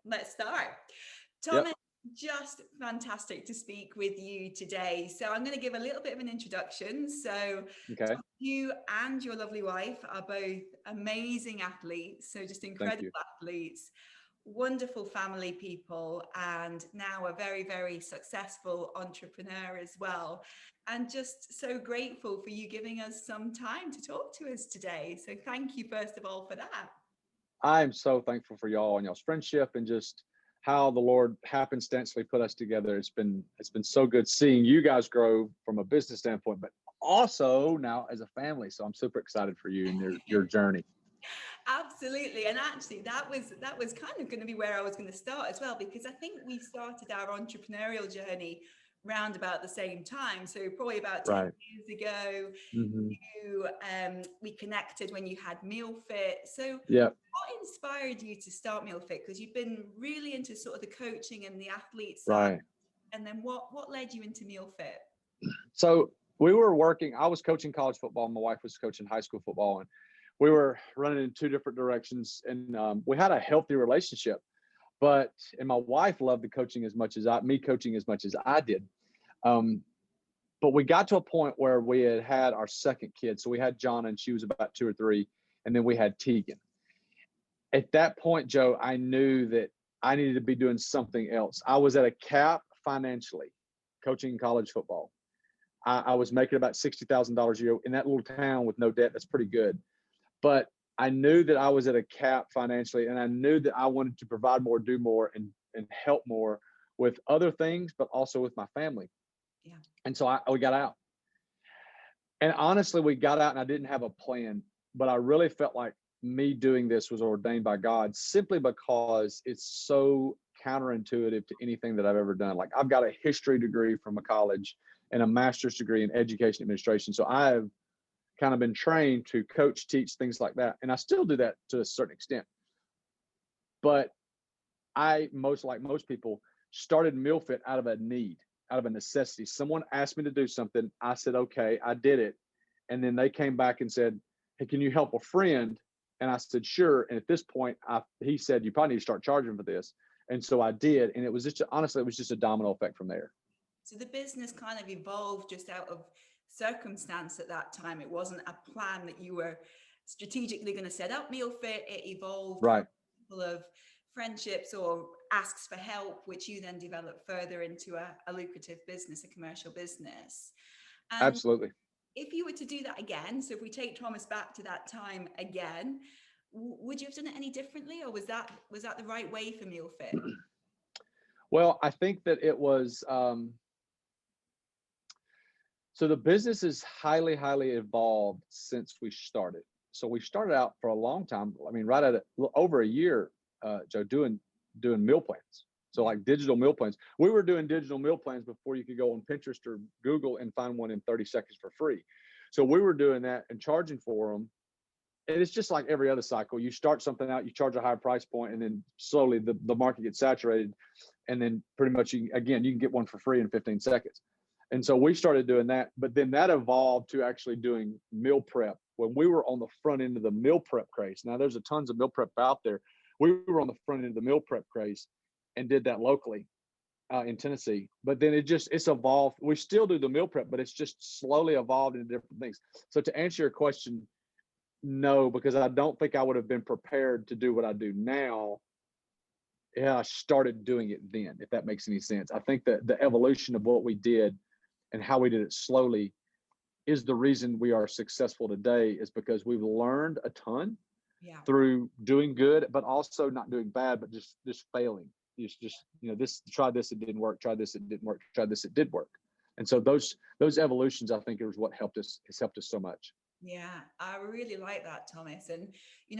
Let's start. Yep. Thomas, just fantastic to speak with you today. So I'm going to give a little bit of an introduction. So Okay. you and your lovely wife are both amazing athletes, so just Thank incredible you. athletes, wonderful family people, and now a very, very successful entrepreneur as well. And just so grateful for you giving us some time to talk to us today. So thank you, first of all, for that. I am so thankful for y'all and y'all's friendship and just how the Lord happenstancely put us together. It's been so good seeing you guys grow from a business standpoint, but also now as a family. So I'm super excited for you and your journey. Absolutely. And actually that was kind of going to be where I was going to start as well, because I think we started our entrepreneurial journey round about the same time. So probably about 10 Right. years ago, Hmm. we connected when you had MealFit. So Yeah. what inspired you to start MealFit? Because you've been really into sort of the coaching and the athlete side. Right. And then what led you into MealFit? So we were working, I was coaching college football. My wife was coaching high school football, and we were running in two different directions. And we had a healthy relationship, and my wife loved the coaching as much as me coaching as much as I did. Um, but we got to a point where we had our second kid. So we had Jonna, and she was about 2 or 3. And then we had Tegan. At that point, Joe, I knew that I needed to be doing something else. I was at a cap financially coaching college football. I was making about $60,000 a year in that little town with no debt. That's pretty good. But I knew that I was at a cap financially, and I knew that I wanted to provide more, do more, and help more with other things, but also with my family. Yeah. And so we got out. And honestly, we got out and I didn't have a plan, but I really felt like me doing this was ordained by God simply because it's so counterintuitive to anything that I've ever done. Like, I've got a history degree from a college and a master's degree in education administration. So I've kind of been trained to coach, teach, things like that. And I still do that to a certain extent. But like most people, started MealFit out of a need, out of a necessity. Someone asked me to do something. I said, okay, I did it. And then they came back and said, hey, can you help a friend? And I said, sure. And at this point, he said, you probably need to start charging for this. And so I did. And it was just, honestly, it was just a domino effect from there. So the business kind of evolved just out of circumstance at that time. It wasn't a plan that you were strategically going to set up MealFit. It evolved from Right. a couple of friendships or asks for help, which you then developed further into a lucrative business, a commercial business. And Absolutely. if you were to do that again, so if we take Thomas back to that time again, would you have done it any differently, or was that the right way for MealFit? Well, I think that it was, so the business is highly, highly evolved since we started. So we started out for a long time. I mean, right at over a year, Joe, doing meal plans. So like digital meal plans. We were doing digital meal plans before you could go on Pinterest or Google and find one in 30 seconds for free. So we were doing that and charging for them. And it's just like every other cycle. You start something out, you charge a higher price point, and then slowly the market gets saturated. And then pretty much, you can get one for free in 15 seconds. And so we started doing that, but then that evolved to actually doing meal prep when we were on the front end of the meal prep craze. Now there's a tons of meal prep out there. We were on the front end of the meal prep craze and did that locally in Tennessee. But then it's evolved. We still do the meal prep, but it's just slowly evolved into different things. So to answer your question, no, because I don't think I would have been prepared to do what I do now. Yeah, I started doing it then, if that makes any sense. I think that the evolution of what we did and how we did it slowly is the reason we are successful today, is because we've learned a ton through doing good, but also not doing bad, but just failing. Try this, it didn't work. Try this, it didn't work. Try this, it did work. And so those evolutions, I think, is what has helped us so much. Yeah, I really like that, Thomas. And,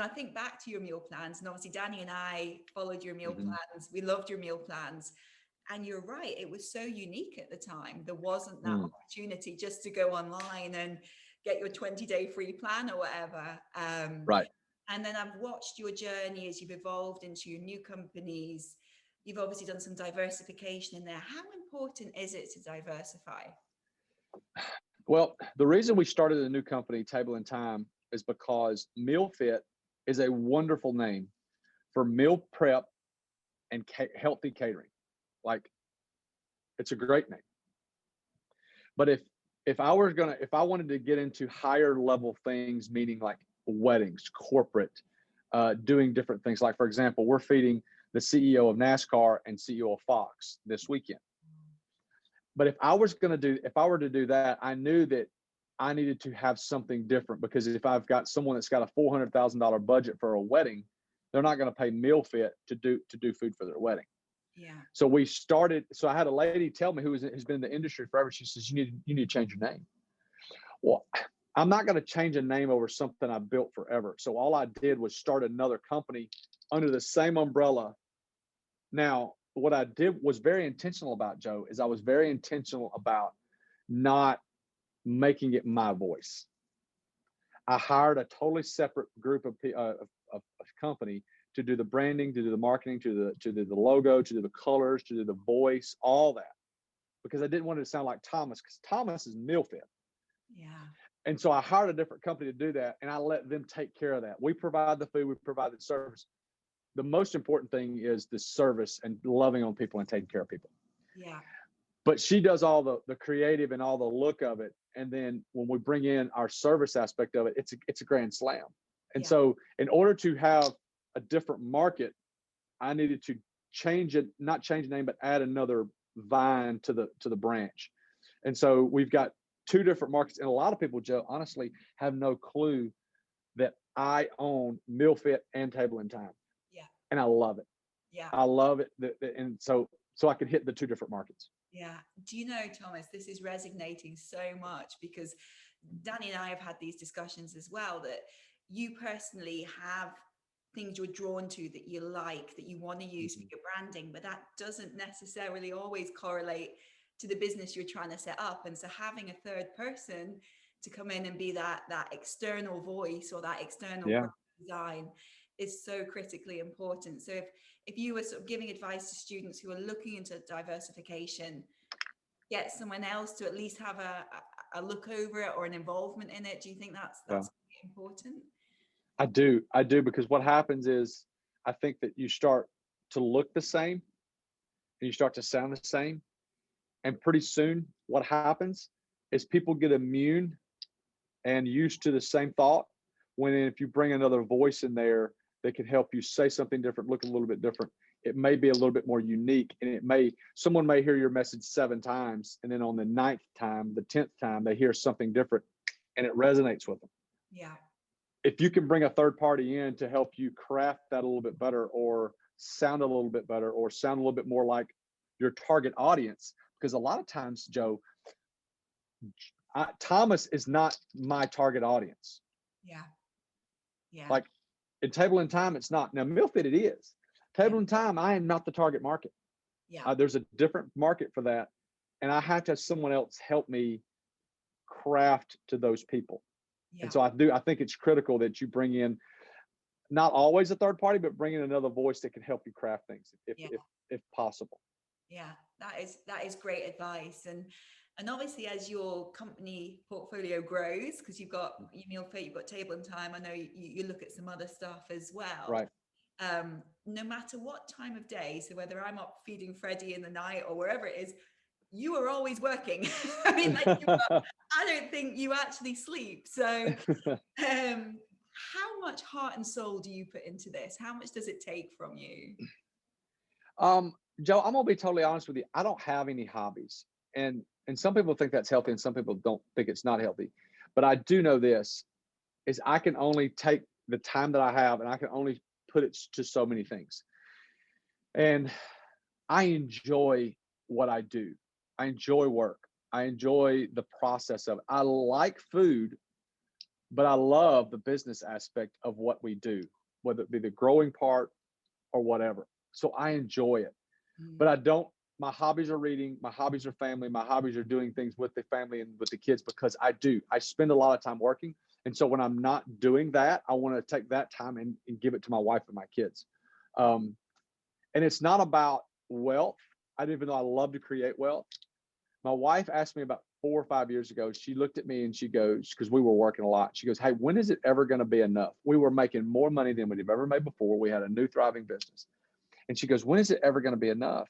I think back to your meal plans, and obviously Danny and I followed your meal plans. We loved your meal plans. And you're right, it was so unique at the time. There wasn't that opportunity just to go online and get your 20-day free plan or whatever. Right. And then I've watched your journey as you've evolved into your new companies. You've obviously done some diversification in there. How important is it to diversify? Well, the reason we started a new company, Table and Thyme, is because MealFit is a wonderful name for meal prep and healthy catering. Like, it's a great name. But if I wanted to get into higher level things, meaning like weddings, corporate, doing different things. Like, for example, we're feeding the CEO of NASCAR and CEO of Fox this weekend. But if I were to do that, I knew that I needed to have something different, because if I've got someone that's got a $400,000 budget for a wedding, they're not going to pay MealFit to do food for their wedding. Yeah. So I had a lady tell me who's been in the industry forever. She says, you need to change your name. Well, I'm not going to change a name over something I built forever. So all I did was start another company under the same umbrella. Now, what I did was very intentional about, Joe, is I was very intentional about not making it my voice. I hired a totally separate group of company to do the branding, to do the marketing, to do the logo, to do the colors, to do the voice, all that, because I didn't want it to sound like Thomas, because Thomas is MealFit. Yeah. And so I hired a different company to do that, and I let them take care of that. We provide the food, we provide the service. The most important thing is the service and loving on people and taking care of people. Yeah. But she does all the creative and all the look of it. And then when we bring in our service aspect of it, it's a grand slam. And so in order to have a different market, I needed to not change the name, but add another vine to the branch. And so we've got two different markets. And a lot of people, Joe, honestly have no clue that I own MealFit and Table and Thyme. Yeah. And I love it. Yeah. I love it. And so I could hit the two different markets. Yeah. Do you know, Thomas, this is resonating so much, because Danny and I have had these discussions as well, that you personally have things you're drawn to that you like, that you want to use for your branding, but that doesn't necessarily always correlate to the business you're trying to set up. And so having a third person to come in and be that external voice or that external design is so critically important. So if you were sort of giving advice to students who are looking into diversification, get someone else to at least have a look over it or an involvement in it, do you think that's important? I do, because what happens is I think that you start to look the same and you start to sound the same. And pretty soon what happens is people get immune and used to the same thought, when if you bring another voice in there that can help you say something different, look a little bit different, it may be a little bit more unique, and someone may hear your message 7 times, and then on the 9th time, the 10th time, they hear something different and it resonates with them. Yeah. If you can bring a third party in to help you craft that a little bit better, or sound a little bit better, or sound a little bit more like your target audience, because a lot of times, Joe, Thomas is not my target audience. Yeah. Yeah. Like in Table and Thyme, it's not. Now, MealFit, it is. Table and Thyme, I am not the target market. Yeah. There's a different market for that. And I have to have someone else help me craft to those people. Yeah. And so I think it's critical that you bring in, not always a third party, but bring in another voice that can help you craft things if possible. Yeah, that is great advice. And obviously, as your company portfolio grows, because you've got your MealFit, you've got Table and Thyme, I know you look at some other stuff as well. Right. No matter what time of day, so whether I'm up feeding Freddie in the night or wherever it is, you are always working. I mean, I don't think you actually sleep. So how much heart and soul do you put into this? How much does it take from you? Joe, I'm gonna be totally honest with you. I don't have any hobbies, and some people think that's healthy, and some people don't think it's not healthy. But I do know this: is I can only take the time that I have, and I can only put it to so many things. And I enjoy what I do. I enjoy work. I enjoy the process of it. I like food, but I love the business aspect of what we do, whether it be the growing part or whatever. So I enjoy it. But my hobbies are reading, my hobbies are family, my hobbies are doing things with the family and with the kids, because I spend a lot of time working. And so when I'm not doing that, I want to take that time and give it to my wife and my kids. And it's not about wealth. Even though I love to create wealth. My wife asked me about 4 or 5 years ago, she looked at me and she goes, because we were working a lot, she goes, "Hey, when is it ever going to be enough?" We were making more money than we've ever made before. We had a new thriving business. And she goes, when is it ever going to be enough?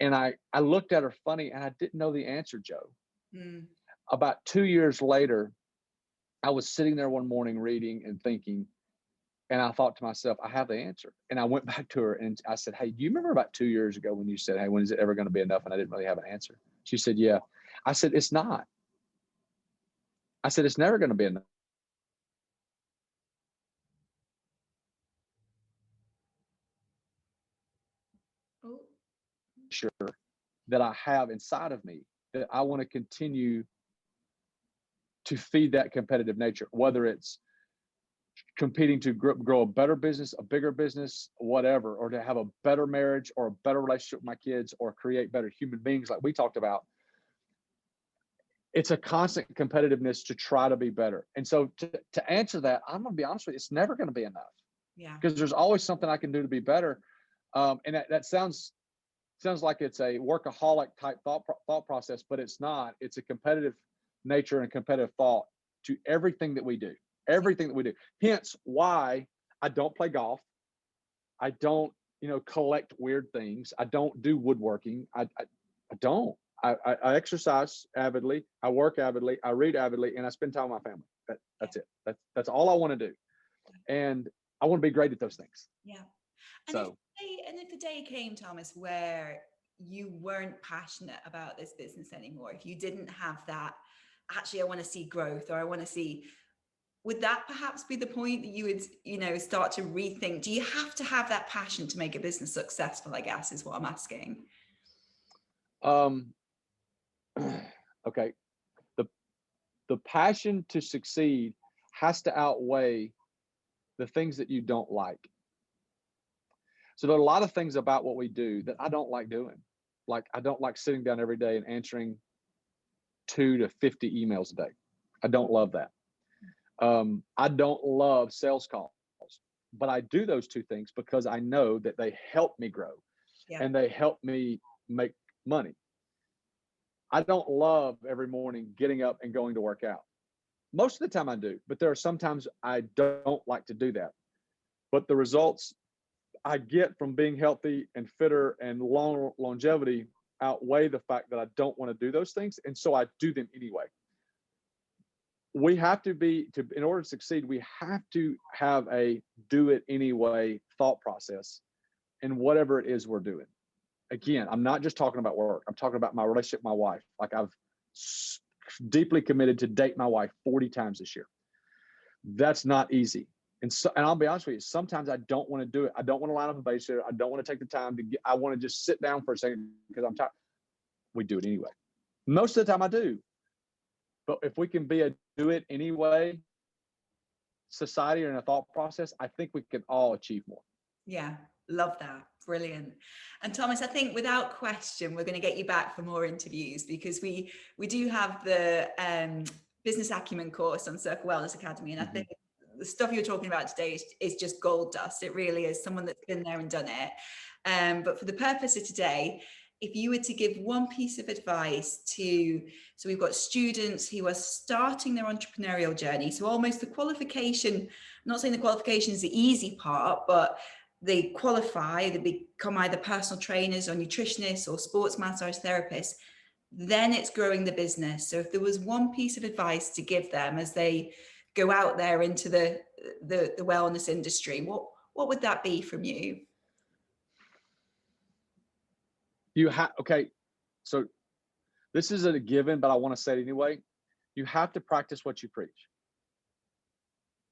And I looked at her funny, and I didn't know the answer, Joe. About 2 years later, I was sitting there one morning reading and thinking, and I thought to myself, I have the answer. And I went back to her and I said, hey, do you remember about 2 years ago when you said, hey, when is it ever going to be enough? And I didn't really have an answer. She said, yeah. I said, it's not. I said, it's never going to be enough. Oh. Sure that I have inside of me that I want to continue to feed that competitive nature, whether it's competing to grow a better business, a bigger business, whatever, or to have a better marriage or a better relationship with my kids or create better human beings like we talked about. It's a constant competitiveness to try to be better. And so to answer that, I'm going to be honest with you, it's never going to be enough. Yeah. Because there's always something I can do to be better. And that sounds like it's a workaholic type thought process, but it's not. It's a competitive nature and competitive thought to everything that we do. Everything that we do. Hence why I don't play golf. I don't, collect weird things. I don't do woodworking. I don't. I exercise avidly. I work avidly. I read avidly, and I spend time with my family. That's it. That's all I want to do. And I want to be great at those things. Yeah. And if the day came, Thomas, where you weren't passionate about this business anymore, if you didn't have that, actually, I want to see growth, or I want to see, would that perhaps be the point that you would, start to rethink? Do you have to have that passion to make a business successful, I guess, is what I'm asking. Okay. The passion to succeed has to outweigh the things that you don't like. So there are a lot of things about what we do that I don't like doing. Like, I don't like sitting down every day and answering 2 to 50 emails a day. I don't love that. I don't love sales calls, but I do those 2 things because I know that they help me grow and they help me make money. I don't love every morning getting up and going to work out. Most of the time I do, but there are some times I don't like to do that. But the results I get from being healthy and fitter and longevity outweigh the fact that I don't want to do those things. And so I do them anyway. We have to in order to succeed, we have to have a do it anyway thought process in whatever it is we're doing. Again, I'm not just talking about work. I'm talking about my relationship with my wife. Like, I've deeply committed to date my wife 40 times this year. That's not easy. And I'll be honest with you, sometimes I don't want to do it. I don't want to line up a babysitter. I don't want to take the time I want to just sit down for a second because I'm tired. We do it anyway. Most of the time I do. But if we can be a do it anyway society or in a thought process, I think we can all achieve more. Yeah, love that. Brilliant. And Thomas, I think without question, we're going to get you back for more interviews, because we do have the business acumen course on Circle Wellness Academy. And I think the stuff you're talking about today is just gold dust. It really is. Someone that's been there and done it. But for the purpose of today, if you were to give one piece of advice so we've got students who are starting their entrepreneurial journey. So almost the qualification, I'm not saying the qualification is the easy part, but they qualify, they become either personal trainers or nutritionists or sports massage therapists, then it's growing the business. So if there was one piece of advice to give them as they go out there into the wellness industry, what would that be from you? Okay, so this is a given, but I want to say it anyway. You have to practice what you preach.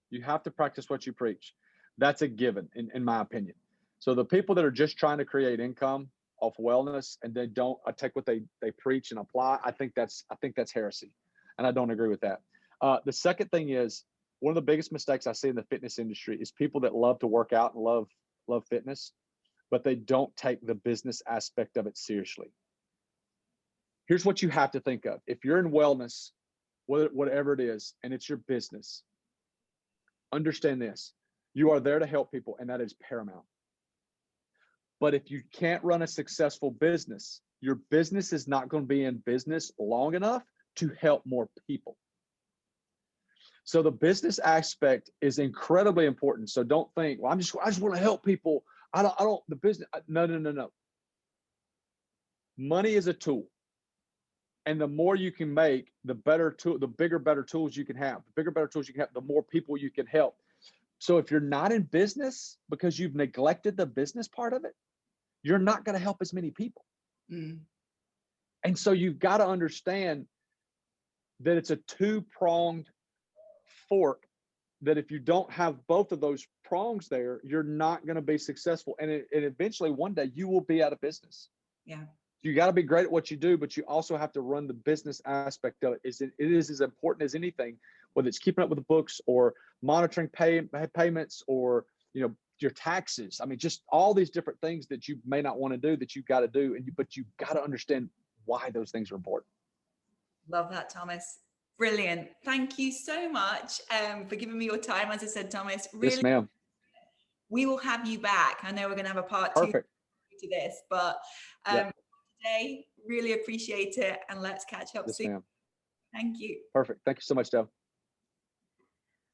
You have to practice what you preach. That's a given, in my opinion. So the people that are just trying to create income off wellness and they don't take what they preach and apply, I think that's heresy, and I don't agree with that. The second thing is, one of the biggest mistakes I see in the fitness industry is people that love to work out and love fitness, but they don't take the business aspect of it seriously. Here's what you have to think of. If you're in wellness, whatever it is, and it's your business, understand this. You are there to help people, and that is paramount. But if you can't run a successful business, your business is not going to be in business long enough to help more people. So the business aspect is incredibly important. So don't think, well, I just want to help people. the business. No, no, no, no. Money is a tool. And the more you can make, the better tool, the bigger, better tools you can have. The bigger, better tools you can have, the more people you can help. So if you're not in business because you've neglected the business part of it, you're not going to help as many people. Mm. And so you've got to understand that it's a two-pronged fork, that if you don't have both of those prongs there, you're not going to be successful. And eventually one day you will be out of business. Yeah. You got to be great at what you do, but you also have to run the business aspect of it. It is as important as anything, whether it's keeping up with the books or monitoring payments or, your taxes. I mean, just all these different things that you may not want to do that you've got to do. But you've got to understand why those things are important. Love that, Thomas. Brilliant. Thank you so much for giving me your time. As I said, Thomas, really, yes, ma'am. We will have you back. I know we're going to have a part Perfect. 2 to this, but today, really appreciate it. And let's catch up Yes, soon. ma'am. Thank you. Perfect. Thank you so much, Dale.